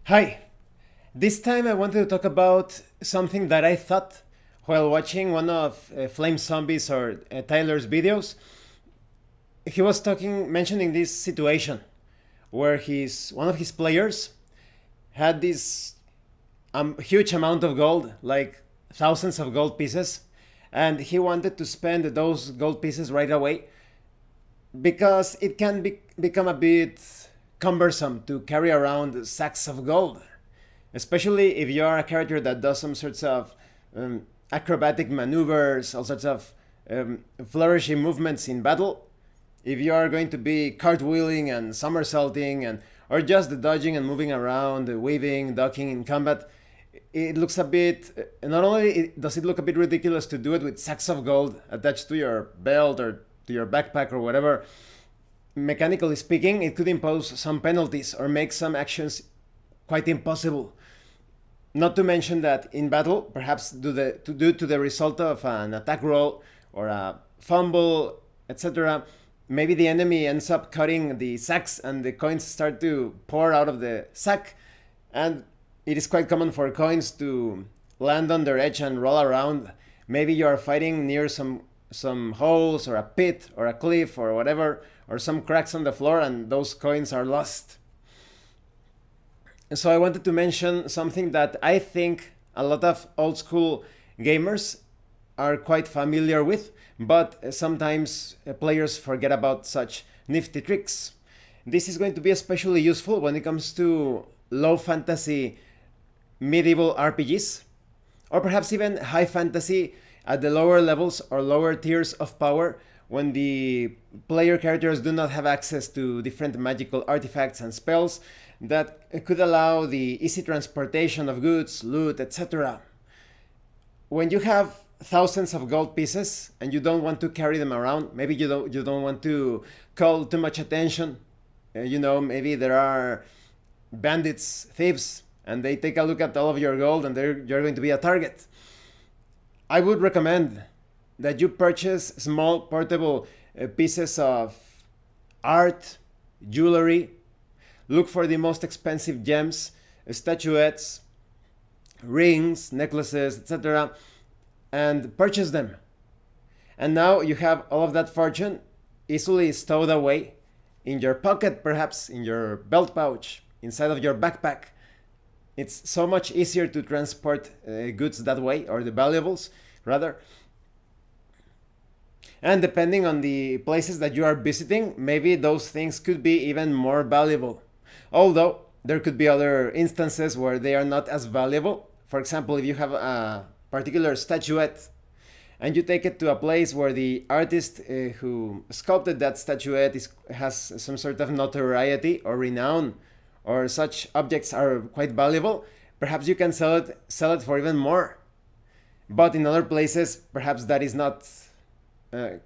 Hi, this time I wanted to talk about something that I thought while watching one of Flame Zombies or Tyler's videos. He was mentioning this situation where one of his players had this huge amount of gold, like thousands of gold pieces, and he wanted to spend those gold pieces right away because it can become a bit cumbersome to carry around sacks of gold, especially if you are a character that does some sorts of acrobatic maneuvers, all sorts of flourishing movements in battle. If you are going to be cartwheeling and somersaulting and or just dodging and moving around, weaving, ducking in combat, it looks a bit. Not only does it look a bit ridiculous to do it with sacks of gold attached to your belt or to your backpack or whatever. Mechanically speaking, it could impose some penalties or make some actions quite impossible. Not to mention that in battle, perhaps due to the result of an attack roll or a fumble, etc., maybe the enemy ends up cutting the sacks and the coins start to pour out of the sack. And it is quite common for coins to land on their edge and roll around. Maybe you are fighting near some holes or a pit or a cliff or whatever, or some cracks on the floor, and those coins are lost. So I wanted to mention something that I think a lot of old school gamers are quite familiar with, but sometimes players forget about such nifty tricks. This is going to be especially useful when it comes to low fantasy medieval RPGs, or perhaps even high fantasy at the lower levels or lower tiers of power, when the player characters do not have access to different magical artifacts and spells that could allow the easy transportation of goods, loot, etc. When you have thousands of gold pieces and you don't want to carry them around, maybe you don't want to call too much attention. Maybe there are bandits, thieves, and they take a look at all of your gold and you're going to be a target. I would recommend that you purchase small portable pieces of art, jewelry. Look for the most expensive gems, statuettes, rings, necklaces, etc., and purchase them. And now you have all of that fortune easily stowed away in your pocket, perhaps in your belt pouch, inside of your backpack. It's so much easier to transport goods that way, or the valuables, rather. And depending on the places that you are visiting, maybe those things could be even more valuable. Although there could be other instances where they are not as valuable. For example, if you have a particular statuette and you take it to a place where the artist who sculpted that statuette has some sort of notoriety or renown, or such objects are quite valuable, perhaps you can sell it for even more. But in other places, perhaps that is not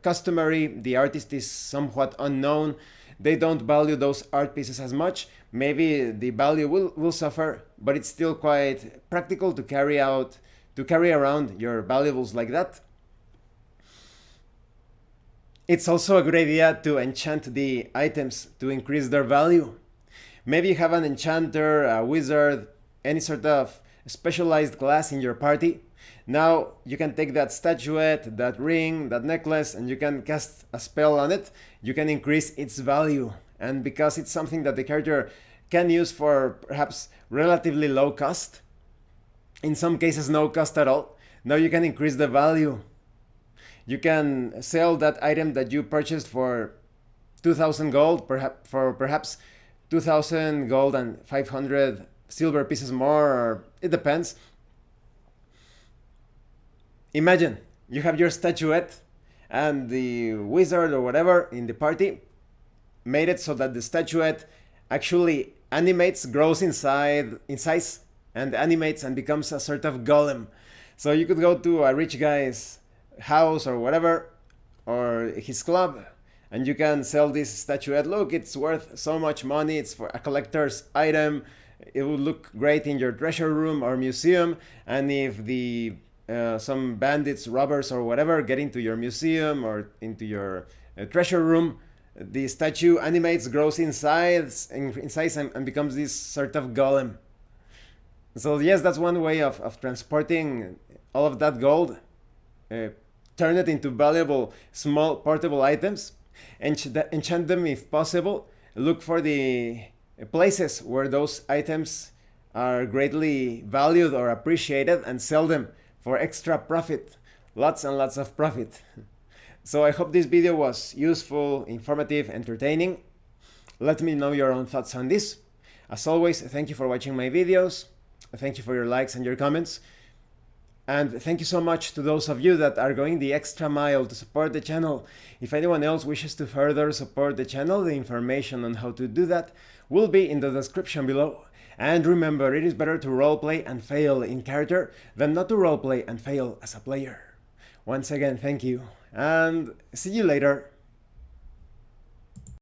customary. The artist is somewhat unknown. They don't value those art pieces as much. Maybe the value will suffer, but it's still quite practical to carry around your valuables like that. It's also a great idea to enchant the items to increase their value. Maybe you have an enchanter, a wizard, any sort of specialized class in your party. Now you can take that statuette, that ring, that necklace, and you can cast a spell on it. You can increase its value. And because it's something that the character can use for perhaps relatively low cost, in some cases no cost at all, now you can increase the value. You can sell that item that you purchased for 2,000 gold, perhaps 2,000 gold and 500 silver pieces more, or it depends. Imagine you have your statuette and the wizard or whatever in the party made it so that the statuette actually animates, grows in size, and animates and becomes a sort of golem. So you could go to a rich guy's house or whatever, or his club, and you can sell this statuette. Look, it's worth so much money. It's for a collector's item. It would look great in your treasure room or museum. And if the some bandits, robbers, or whatever get into your museum or into your treasure room, the statue animates, grows in size, and becomes this sort of golem. So yes, that's one way of transporting all of that gold, uh, turn it into valuable small portable items, enchant them if possible, look for the places where those items are greatly valued or appreciated, and sell them for extra profit, lots and lots of profit. So I hope this video was useful, informative, entertaining. Let me know your own thoughts on this. As always, thank you for watching my videos. Thank you for your likes and your comments. And thank you so much to those of you that are going the extra mile to support the channel. If anyone else wishes to further support the channel, the information on how to do that will be in the description below. And remember, it is better to roleplay and fail in character than not to roleplay and fail as a player. Once again, thank you, and see you later.